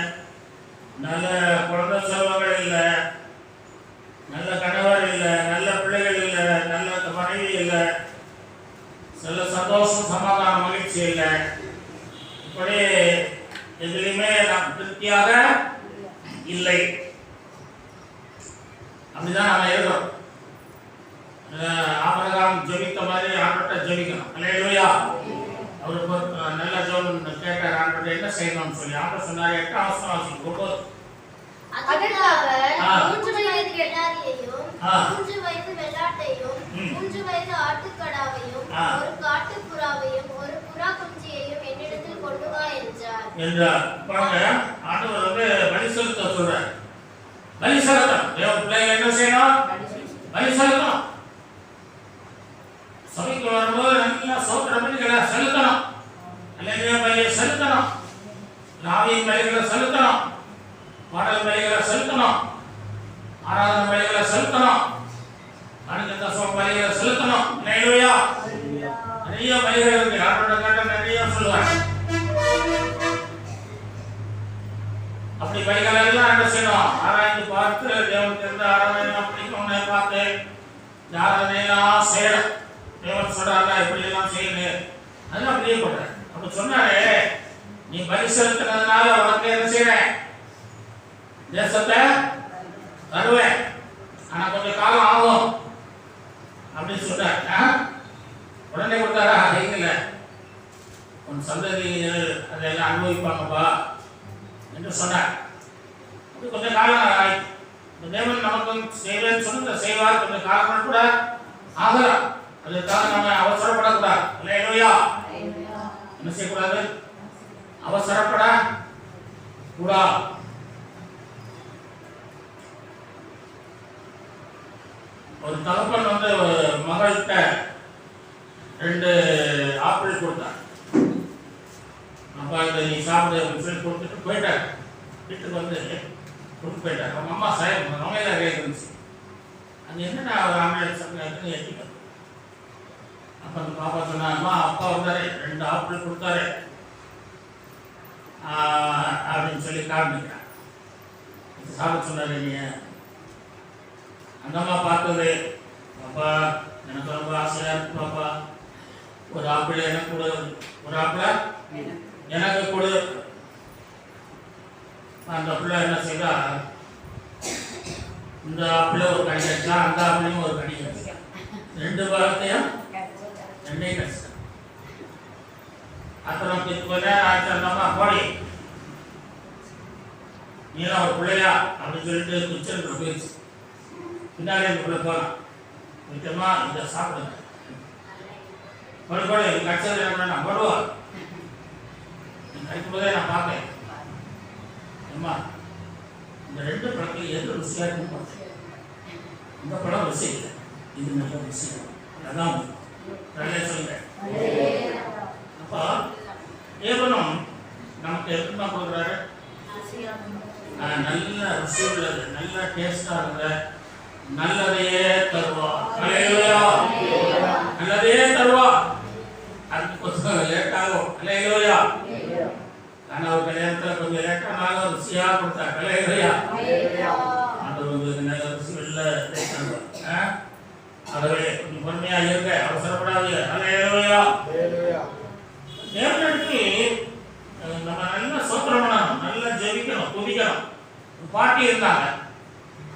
நல்ல குழந்தை செல்வங்கள் இல்லை, நல்ல கணவர் இல்லை, நல்ல பிள்ளைகள் இல்லை, நல்ல மனைவி இல்லை, நல்ல சந்தோஷம் சமாதான மகிழ்ச்சி இல்லை. இப்படி எதுலையுமே நாம் திருப்தியாக இல்லை. அப்படிதான் நாம எழுதுறோம். ஆபிரகாம் ஜெபித்த மாதிரி ஆண்டவர்கிட்ட ஜெபிக்கணும். அல்லேலூயா. அவருக்கு நல்ல ஜெபம் கேட்டார். ஆண்டவர்கிட்ட என்ன செய்யணும்னு சொல்லி ஆண்டவர் சொன்னார். 8ஆம் வசனம் வாசிக்கும். அதற்கு அவர் 3 வயது கிடாரியையும் 3 வயது வெள்ளாட்டையும் 3 வயது ஆட்டுக்கடாவையும் ஒரு காட்டுப்புறாவையும் ஒரு புறா குஞ்சியையும் என்னிடத்தில் கொண்டு வா என்றார். பாருங்க, ஆண்டவர் வந்து பலி செலுத்த சொல்றார். பலி செலுத்தணும். தேவ பிள்ளைகள் என்ன செய்யணும்? பலி செலுத்தணும். சபைக்கு வரும்போது நல்லா சோத்திர பலிகளை செலுத்தணும். அல்லேலூயா பலியை செலுத்தணும். ஆவியின் பலிகளை செலுத்தணும். பாடல் பலிகளை செலுத்தணும். ஆராதனை பலிகளை செலுத்தணும். அனுக்கிற தசம பலிகளை செலுத்தணும். அல்லேலூயா. நிறைய பலிகள் இருக்கு. ஆண்டவருடைய கட்டளை நிறைய சொல்லுவார். அப்படி பலிகளை எல்லாம் என்ன செய்யணும்? ஆராய்ந்து பார்த்து தேவனுக்கு எந்த ஆராதனை பிடிக்கும்னு பார்த்து இந்த ஆராதனையெல்லாம் செய்யணும். தேவன் சொல்றாங்க இப்படி எல்லாம் செய்யணும். அதெல்லாம் பிரியப்படுறேன். அப்ப சொன்னாரு, நீ பலி செலுத்தினதுனால உனக்கு என்ன செய்யறேன்? தேசத்தை தருவேன், ஆனா கொஞ்சம் காலம் ஆகும் அப்படின்னு சொல்றார். உடனே கொடுத்தாரா? இல்ல, உன் சந்ததி அதெல்லாம் அனுபவிப்பாங்கப்பா என்று சொன்னார். அது கொஞ்சம் காலம் ஆயிடுச்சு. தேவன் நமக்கு செய்வேன்னு சொன்ன செய்வார். கொஞ்சம் காலம் கூட ஆகலாம். அதுக்காக நம்ம அவசரப்படக்கூடாது. அல்லேலூயா. என்ன செய்யக்கூடாது? அவசரப்பட கூடாது. ஒரு தகப்பன் வந்து மகள்கிட்ட 2 ஆப்பிள் கொடுத்தார். அப்பா இதை நீ சாப்பிடு அப்படின்னு சொல்லி கொடுத்துட்டு போயிட்டார். வீட்டுக்கு வந்து கொடுத்து போயிட்டார். அவங்க அம்மா சமையல் இருந்துச்சு. அது என்னடா அவர் ஆமையல் சமையல் எட்டிக்க. அப்போ அந்த பாப்பா சொன்னாங்கம்மா, அப்பா வந்தாரு 2 ஆப்பிள் கொடுத்தாரு அப்படின்னு சொல்லி காமிக்கிறான். சாப்பிட சொன்னாரு. நீ அந்த அம்மா பார்த்தது, பாப்பா எனக்கு ரொம்ப ஆசையா இருக்கு பாப்பா, ஒரு ஆப்பிள் எனக்கு கொடு, ஒரு ஆப்பிள் எனக்கு கொடு. அந்த பிள்ளை என்ன செய்தா, இந்த ஆப்பிள் ஒரு கனி கடிச்சா, அந்த ஆப்பிளையும் ஒரு கனி கடிச்சா, ரெண்டு பழத்தையும் ரெண்டையும் கடிச்சா. அப்புறம் ஆச்சரியமா போடி நீலாம் ஒரு பிள்ளையா அப்படின்னு சொல்லிட்டு கிச்சனுக்குள்ள போயிடுச்சு. பின்னாலே பிள்ளை போகலாம், நிச்சயமா இதை சாப்பிடுங்க, போடு கடிச்சது என்ன போடுவா. கடிக்கும்போதே நான் பார்ப்பேன், அம்மா இந்த ரெண்டு பழத்தில் எது ருசியாக இருக்குன்னு பார்த்தேன். இந்த பழம் ருசி இல்லை, இது நல்ல ருசி, அதான் நல்ல சொல்லுங்க. அப்போ தேவனும் நமக்கு எப்படிமா கொடுக்குறாரு, நல்ல ருசி உள்ளது, நல்ல டேஸ்டா இருக்கிற நல்லதையே தருவா. நல்லதையே தருவா. அதுக்கு கொஞ்சம் லேட் ஆகும். அல்லேலூயா. ஆனா ஒரு கல்யாணத்துல கொஞ்சம் லேட்டானாலும் ருசியா கொடுத்தா. அல்லேலூயா. ஆண்டவருக்கு நல்ல ருசி உள்ள ஆகவே கொஞ்சம் பொறுமையா இருங்க, அவசரப்படாது. அல்லேலூயா. தேவனுக்கு நம்ம நல்லா சோத்திரம் பண்ணணும், நல்லா ஜெபிக்கணும், துதிக்கணும். ஒரு பாட்டி இருந்தாங்க,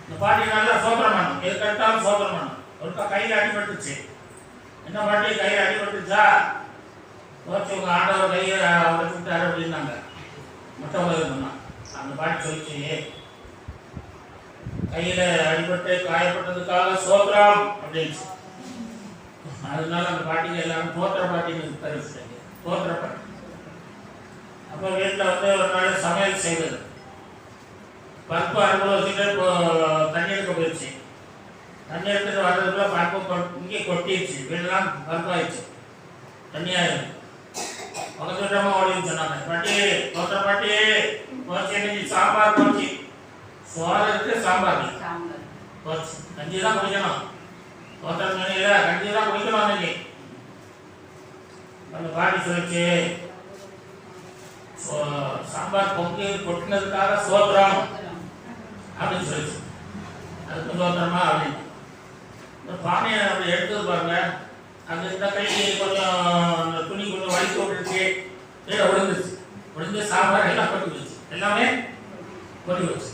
இந்த பாட்டி நல்லா சோத்திரம் பண்ணணும், எது கரெக்டாக சோத்திரம் பண்ணணும். ஒருக்கா கையில் அடிபட்டுச்சு. என்ன பாட்டி கையில் அடிபட்டுச்சா, வச்சு உங்கள் ஆண்டவர் கையை வச்சு விட்டாரு அப்படின்னாங்க. மற்றவங்க இருந்தாங்க. அந்த பாட்டி சொல்லிச்சு, கையில் அடிபட்டு காயப்பட்டதுக்காக சோத்திரம் அப்படின்ச்சு. அதனால அந்த பாட்டிக்கு எல்லாரும் தோத்திர பாட்டின்னு தெரிவிச்சிட்டாங்க, தோத்திர பாட்டி. அப்போ வீட்டில் வந்து ஒரு நாள் சமையல் செய்தது, பருப்பு அடுப்பில் வச்சுட்டு இப்போ தண்ணி எடுக்க போயிடுச்சு. தண்ணி எடுத்துட்டு வர்றதுக்குள்ள பருப்பு இங்கே கொட்டிடுச்சு, வீடெல்லாம் பருப்பாயிடுச்சு, தண்ணியாயிடுச்சு. பக்கத்து வீட்டமாக ஓடின்னு சொன்னாங்க, பாட்டி தோத்திர பாட்டி போச்சு, இன்னைக்கு சாம்பார் போச்சு. சோறு இருக்கு, சாம்பார் போச்சு, கஞ்சி தான் குடிக்கணும். தோத்திர மணியில கஞ்சி தான் குடிக்கணும். அன்னைக்கு அந்த பாட்டி சொல்லிச்சு, சாம்பார் பொங்கி கொட்டினதுக்காக சோத்திரம் அப்படின்னு சொல்லிச்சு. அதுக்கு சோத்திரமா அப்படின்னு இந்த பானையை அப்படி எடுத்தது பாருங்க. அந்த இந்த கைக்கு கொஞ்சம் துணி கொஞ்சம் வலிச்சு விட்டுருச்சு, கீழே விழுந்துருச்சு. விழுந்து சாம்பார் எல்லாம் கொட்டி வச்சு, எல்லாமே கொட்டி வச்சு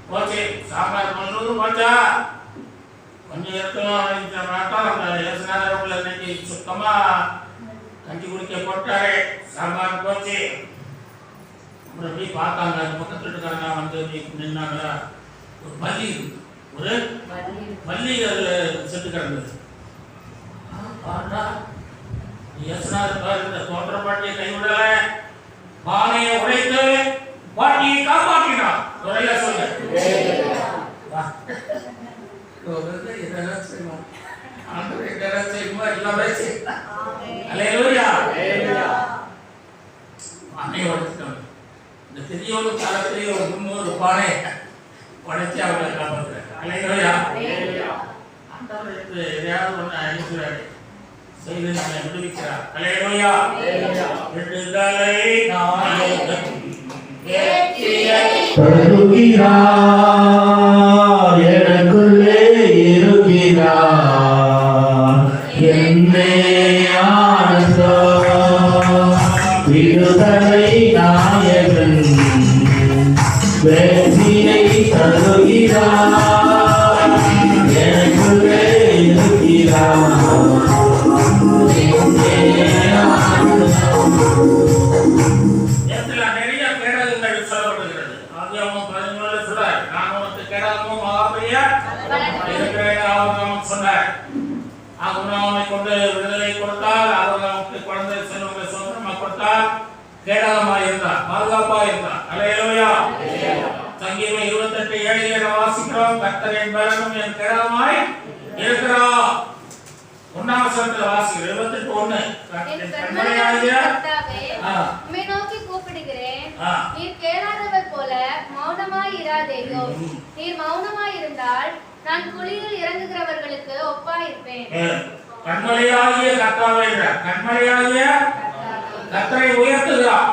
போச்சு. சாம்பார் முன்னூறு போச்சா, கொஞ்சம் இருக்கும் மாட்டோம். அந்த யோசனை இன்னைக்கு சுத்தமா கஞ்சி குடிக்க போட்டாரு, சாம்பார் போச்சு. அப்புறம் எப்படி பார்த்தாங்க, அந்த பக்கத்து வீட்டுக்காரங்க வந்து நின்னாங்களா, ஒரு பள்ளி இருக்கு, ஒரு பள்ளி அதில் செத்து கிடந்தது. பாட்டா இந்த தோற்ற பாட்டியை கைவிடல, பானையை உடைத்து பாட்டியை காப்பாற்றினார். துறையா சொல்ல இதெல்லாம் செய்வோம், ஆண்டவர் இதெல்லாம் செய்யுமா எல்லாமே செய்யும். அல்லேலூயா. பானையை உடைச்சிட்டாங்க. இந்த பெரியவங்க காலத்திலேயே ஒரு 300 பானை உடைச்சி அவங்களை காப்பாற்றுறாங்க. அல்லேலூயா. ஆண்டவர் எதையாவது ஒன்று அழிக்கிறாரு, செய்து நம்மை விடுவிக்கிறார். அல்லேலூயா. விடுதலை நாயகன் எனக்குள்ளே இருக்கிறார், என்னே ஆனந்தம். விடுதலை நாயகன் வெற்றியை தருகிறார், எனக்குள்ளே இருக்கிறார், என்னே ஆனந்தம். நிறைய கேடகங்கள் சொல்லப்படுகிறது. ஆதியாகமம் 11 சொல்றார், நான் உனக்கு கேடகமும் மகாபலியா இருக்கிறேன் அவர் சொன்னார். அவனை கொண்டு விடுதலை கொடுத்தார், அவர்களுக்கு குழந்தை செல்வங்களை சொந்தமாக கொடுத்தார், கேடகமாக இருந்தார், பாதுகாப்பாக இருந்தார். அல்லேலூயா. சங்கீதம் 28:7 வாசிக்கிறோம், கர்த்தர் என் பலனும் என் கேடகமாய் இருக்கிறார். 1ஆம் வசனத்தில் வாசிக்கிறோம், 28:1. உம்மை நோக்கி கூப்பிடுகிறேன், நீர் கேளாதவர் போல மௌனமாய் இராதேயோ. நீர் மௌனமாய் இருந்தால் நான் குழியில் இறங்குகிறவர்களுக்கு ஒப்பாயிருப்பேன். கண்மலையாகிய கர்த்தாவே, கண்மலையாகிய கர்த்தரை உயர்த்துகிறார்.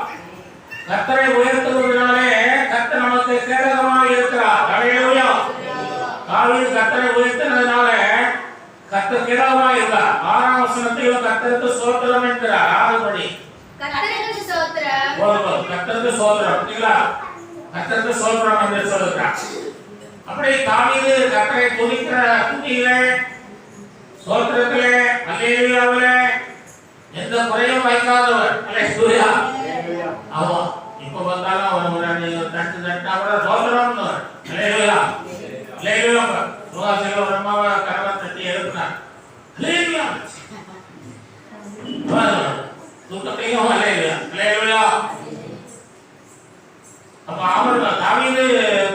கர்த்தரை உயர்த்துவதனாலே கர்த்தர் நமக்கு கேடகமாக இருக்கிறார். அல்லேலூயா. தாவீது கர்த்தரை உயர்த்தினதுனால கர்த்தர் கிடமாய் இருந்தார். 6ஆம் வசனத்தில் கர்த்தருக்கு ஸ்தோத்திரம் என்கிறார். 6 படி கர்த்தருக்கு ஸ்தோத்திரம். கர்த்தருக்கு ஸ்தோத்திரம். பார்த்தீங்களா? கர்த்தருக்கு ஸ்தோத்திரம் என்று சொல்லுகிறார். அப்படி தாவீது கர்த்தரை துதிக்கிற துதியிலே, ஸ்தோத்திரத்திலே, அல்லேலூயாவிலே எந்த குறையும் வைக்காதவர். அல்லேலூயா. ஆமா. இப்போ வந்தாலும் அவர் ஒரு தட்டு கூட ஸ்தோத்திரம்னு. அல்லேலூயா. அல்லேலூயா. சுகாசில பிரம்மாவை கரவை தட்டி எழுப்பினார். அல்லேலூயா. தூக்கத்தையும் அல்லேலூயா. அல்லேலூயா. அப்ப அவர் தாவீது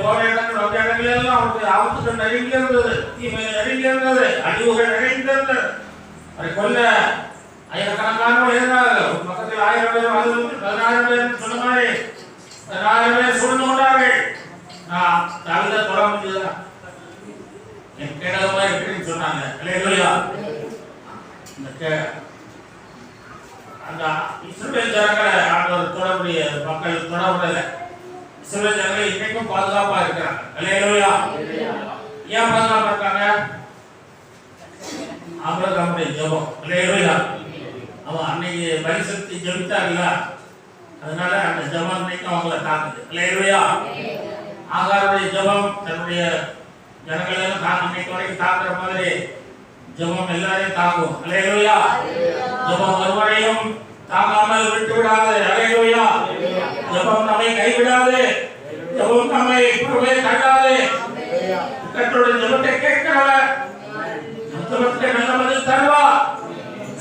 போற இடங்கள் வந்த இடங்கள் எல்லாம் அவருக்கு ஆபத்துகள் நெருங்கி இருந்தது, தீமை நெருங்கி இருந்தது, அழிவுகள் நிறைந்து இருந்தது. அதை கொல்ல ஆயிரக்கணக்கானவர்கள் இருந்தார்கள். ஒரு பக்கத்தில் 1000 பேர், 14 பேர் சொன்ன மாதிரி 14 பேர் சூழ்ந்து கொண்டார்கள். தாவீதை தொட முடியுதா? என் கேடகமா இருக்குன்னு சொன்னாங்க. அல்லேலூயா. அந்த இஸ்ரவேல் ஜனங்களை ஆண்டவர் தொடர்புடைய மக்கள் தொடர்புடைய இஸ்ரவேல் ஜனங்கள் இன்னைக்கும் பாதுகாப்பா இருக்கிறாங்க. அல்லேலூயா. ஏன் பாதுகாப்பா இருக்காங்க? ஆபிரகாமுடைய ஜெபம். அல்லேலூயா. அவன் அன்னைக்கு பரிசுத்தி ஜெபித்தார்கள, அதனால அந்த ஜெபம் இன்னைக்கும் அவங்களை தாக்குது. அல்லேலூயா. ஆகாருடைய ஜெபம் தன்னுடைய ஜனங்களெல்லாம் தாக்கு, இன்னைக்கு வரைக்கும் தாக்குற மாதிரி ஜெபம் எல்லாரையும் தாக்கும். அல்லேலூயா. ஜெபம் ஒருவரையும் தாக்காமல் விட்டு விடாது. அல்லேலூயா. ஜெபம் நம்மை கைவிடாது. ஜெபம் நம்மை புறவே தள்ளாது. கர்த்தருடைய ஜெபத்தை கேட்கிறவர் ஜெபத்துக்கு நல்ல பதில் தருவார்,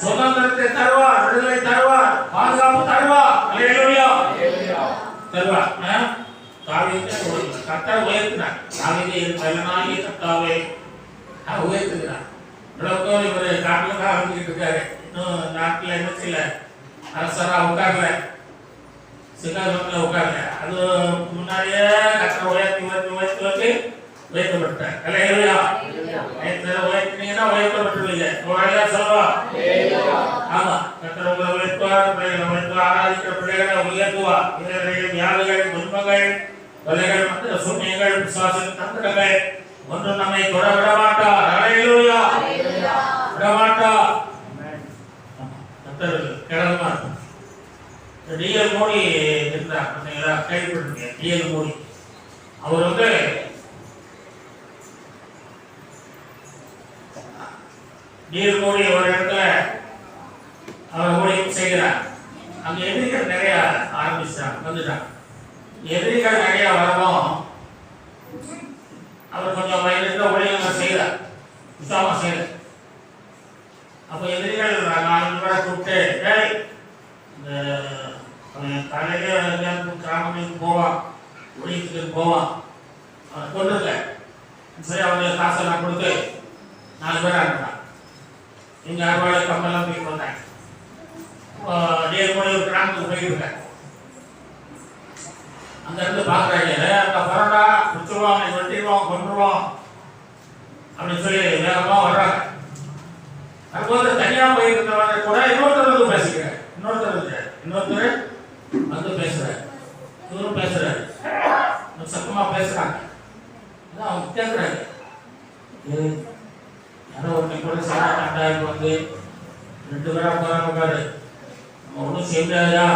சுதந்திரத்தை தருவார், விடுதலை தருவார், பாதுகாப்பு தருவார். அல்லேலூயா. தருவார். தாவீதை கர்த்தர் உயர்த்தினார். தாவீதை பலனாகிய கர்த்தாவே உயர்த்துகிறார். இவ்வளவுக்கும் இவர் காட்டில் தான் வந்துகிட்டு இருக்காரு. இன்னும் நாட்டில் என்ன செய்யல, அரசரா உட்கார்ல, சிங்காசனத்தில் உட்கார்ல. அது முன்னாடியே கர்த்தர் உயர்த்தி உயர்த்தி உயர்த்தி வச்சு உயர்த்தப்பட்டார். அல்லேலூயா. உயர்த்தினீங்கன்னா உயர்த்தப்பட்டுருவீங்க. ஒரு சொல்வா. ஆமா, கர்த்தர் உங்களை உயர்த்துவார். பிள்ளைகளை உயர்த்துவார். ஆராதிக்கிற பிள்ளைகளை உயர்த்துவார். இதனுடைய வியாதிகள், துன்பங்கள், கொலைகள், மற்ற சூன்யங்கள், விசுவாசத்தின் தந்திரங்கள் ஒன்றும் நம்மை தொட விட மாட்டார். அல்லேலூயா. விட மாட்டார். கர்த்தர் கிடமா டிஎல் மோடி இருந்தார். பார்த்தீங்களா? கேள்விப்பட்டிருக்கீங்க. டிஎல் மோடி அவர் வந்து டிஎல் மோடி ஒரு இடத்துல அவர் ஊழியம் செய்கிறார். அங்க எதிரிகள் நிறைய ஆரம்பிச்சாங்க, வந்துட்டாங்க. எதிரிகள் நிறைய வரவும் அவர் கொஞ்சம் வயதுல ஊழியங்கள் செய்கிறார், உற்சாகமா செய்கிறார். அப்போ எதிரிகள் 4 பேரை கூப்பிட்டு, இந்த காலையில கிராமங்களுக்கு போவான், ஊழியத்துக்கு போவான், அவனை கொண்டுருக்க சரி, அவங்களுக்கு காசெல்லாம் கொடுத்து 4 பேரை அனுப்பினான். இங்க அறுவாழை கம்பெல்லாம் போய் வந்தாங்க. ஒரு கிராமத்துக்கு போயிட்டு இருக்காங்க. அங்க இருந்து பாக்குறாங்க, அந்த பரோடா குடிச்சிருவான், வெட்டிடுவான், கொண்டுருவான் அப்படின்னு சொல்லி வேகமா வர்றாங்க. அதுபோது தனியா போயிருந்தவங்க கூட இன்னொருத்தர் வந்து பேசிக்கிறார். இன்னொருத்தர் வந்து பேசுறாரு, இவரும் பேசுறாரு, சத்தமா பேசுறாங்க. அவங்க கேட்கிறாங்க, யாரோ ஒருத்தன் கூட சேவை கண்டாயிரம் வந்து 2 பேரா போறாங்க பாரு, நம்ம ஒன்றும் செய்யாதா.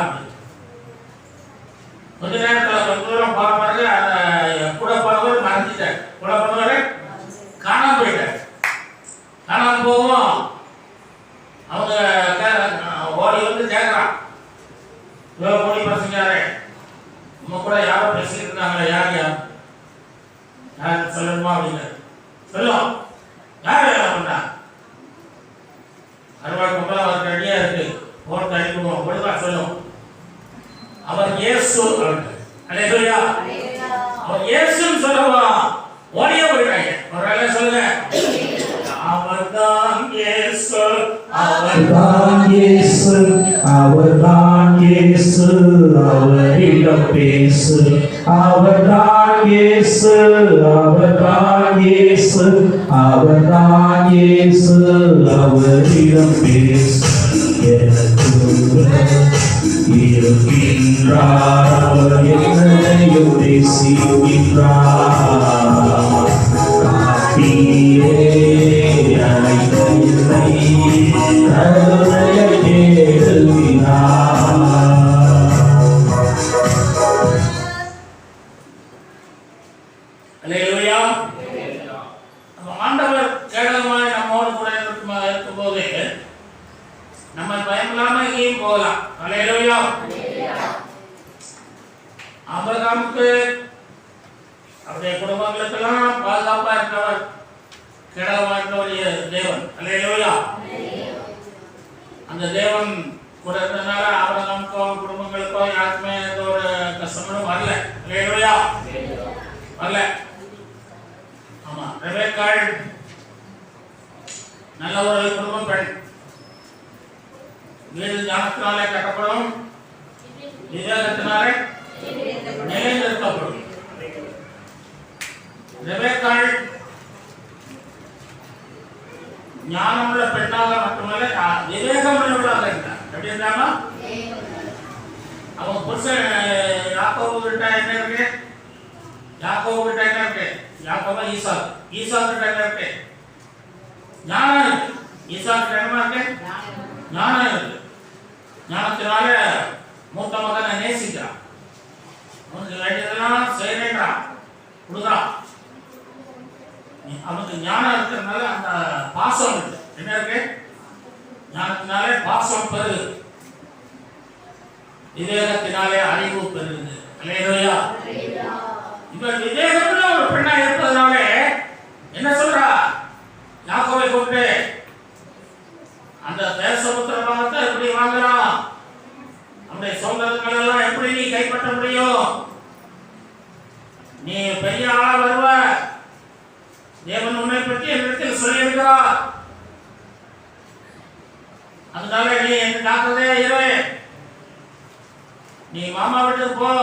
கொஞ்ச நேரத்தில் கொஞ்ச தூரம் போற பிறகு அந்த கூட போனவர் மறைஞ்சிட்டார். கூட போனவர் காணாம போயிட்டார். காணாம போவோம் அவங்க ஓடி வந்து கேட்கறான், ஓடி பசங்காரு நம்ம கூட யாரோ பேசிட்டு இருந்தாங்களே, யார் சொல்லணுமா அப்படின்னு சொல்லும். யார் பண்ணா அறுவாள் கும்பலா அவருக்கு ரெடியா இருக்கு, போட்டு அனுப்புவோம், ஒழுங்கா சொல்லும். அவர் இயேசு. அல்லேலூயா. அவர் இயேசுன்னு சொல்லவா ஓடியே போயிட்டாங்க. ஒரு வேளை சொல்லுங்க, அவர்தான் இயேசு, அவர்தான் இயேசு, அவர்தான் இயேசு, அவரிடம் பேசு. அவர்தான் இயேசு, அவர்தான் இயேசு, அவர்தான் இயேசு, அவரிடம் பேசு. எனக்கு இருக்கின்றார், அவர் என்னையும் நேசிக்கின்றார். காப்பீரே அனைத்தையும் அல்லேலூயா. ஆபிரகாமுக்கு அவருடைய குடும்பங்களுக்கெல்லாம் பாதுகாப்பா இருக்கிறவர், கேடகமா இருக்கிறவர் தேவன். அல்லேலூயா. அந்த தேவன் கூட இருந்தனால ஆபிரகாமுக்கோ குடும்பங்களுக்கோ யாருக்குமே எந்த ஒரு கஷ்டமும் வரல. அல்லேலூயா. வரல. ஆமா, ரெபெக்காள் நல்ல ஒரு குடும்பம் பெண். வீடு ஞானத்தினாலே கட்டப்படும், விவேகத்தினாலே நிலைநிறுத்தப்படும். ரெபெக்காள் ஞானமுள்ள பெண்ணாக மட்டுமல்ல விவேகமுள்ளவளாக இருந்தார். எப்படி இருந்தாமா? அவன் புருஷன் யாக்கோபு கிட்ட என்ன இருக்கு? யாக்கோபு கிட்ட என்ன இருக்கு? யாக்கோபா ஈசாக். ஈசாக் கிட்ட என்ன இருக்கு? ஞானம் இருக்கு. ஈசாக் கிட்ட என்ன இருக்கு? ஞானம் இருக்கு. ஞானத்தினால மூத்த மகனை நேசிக்கிறான், அவனுக்கு வேண்டியதெல்லாம் செய்யறான், கொடுக்குறான். அவனுக்கு ஞானம் இருக்கிறதுனால அந்த பாசம் இருக்கு. என்ன இருக்கு? ஞானத்தினாலே பாசம் பெருகுது, விவேகத்தினாலே அறிவு பெருகுது. அல்லேலூயா. இப்ப விவேகமுள்ள ஒரு பெண்ணா இருப்பதனாலே என்ன சொல்றா? யாக்கோபை கூப்பிட்டு அந்த தேசபுத்திர பாகத்தை எப்படி வாங்கலாம், நம்முடைய சொந்தங்கள் எல்லாம் எப்படி நீ கைப்பற்ற முடியும், நீ பெரிய ஆளா வருவ, தேவன் உன்னை பற்றி என்னிடத்தில் சொல்லியிருக்கிறார், அதனால நீ என்ன ஜாக்கிரதையா இரு, நீ மாமா வீட்டுக்கு போ,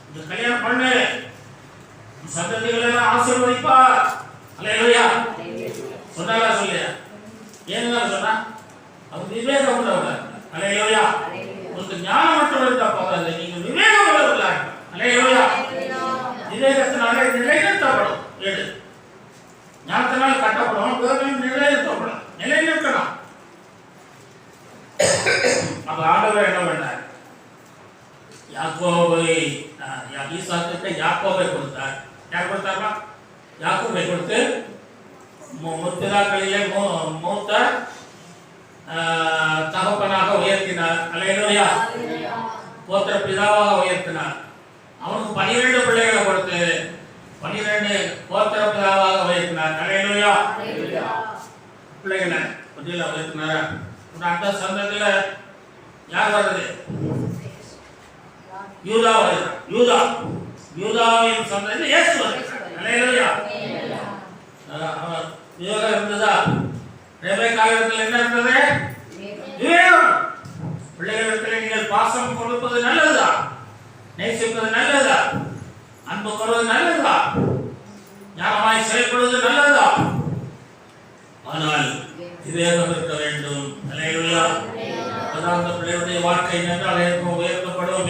இந்த கல்யாணம் பண்ணு, சந்ததிகளை எல்லாம் ஆசீர்வதிப்பார். அல்லேலூயா. சொன்னாரா? சொல்லியா? ஏன்னு சொன்னா அவன் விவேகம் உள்ளவர்கள். அல்லேலூயா. உங்களுக்கு ஞானம் மட்டும் இருந்தா போதாது, நீங்க விவேகம் உள்ளவர்களா. அல்லேலூயா. விவேகத்தினாலே நிலைநிறுத்தப்படும் வீடு, ஞானத்தினால் கட்டப்படும், விவேகம் நிலைநிறுத்தப்படும், நிலைநிறுத்தணும். அப்ப ஆண்டவர் என்ன பண்ணார்? யாக்கோபை ஈசாக்குக்கு யாக்கோபை கொடுத்தார். யார் கொடுத்தாரா? யாக்கோபை கொடுத்து முற்பிதாக்களிலே மூத்த தகப்பனாக உயர்த்தினார். அல்லேலூயா. கோத்திர பிதாவாக உயர்த்தினார். அவனுக்கு 12 பிள்ளைகளை கொடுத்து 12 கோத்திர பிதாவாக உயர்த்தினார். அல்லேலூயா. பிள்ளைகளை புத்தியில உயர்த்தினார். அந்த சந்ததியில யார் வருது? யூதா வருது. யூதாவின் சந்ததியில இயேசு வருது. அல்லேலூயா. விவேகம் இருந்ததா? ரெபெக்காளிடத்தில் என்ன இருந்தது? விவேகம். பிள்ளைகளிடத்தில் நீங்கள் பாசம் கொடுப்பது நல்லதா? நேசிப்பது நல்லதா? அன்பு கொள்வது நல்லதா? ஞானமாய் செயல்படுவது நல்லதா? ஆனால் விவேகம் இருக்க வேண்டும். அல்லேலூயா. அதான் அந்த பிள்ளைகளுடைய வாழ்க்கை நன்றாக இருக்கும், உயர்த்தப்படும்.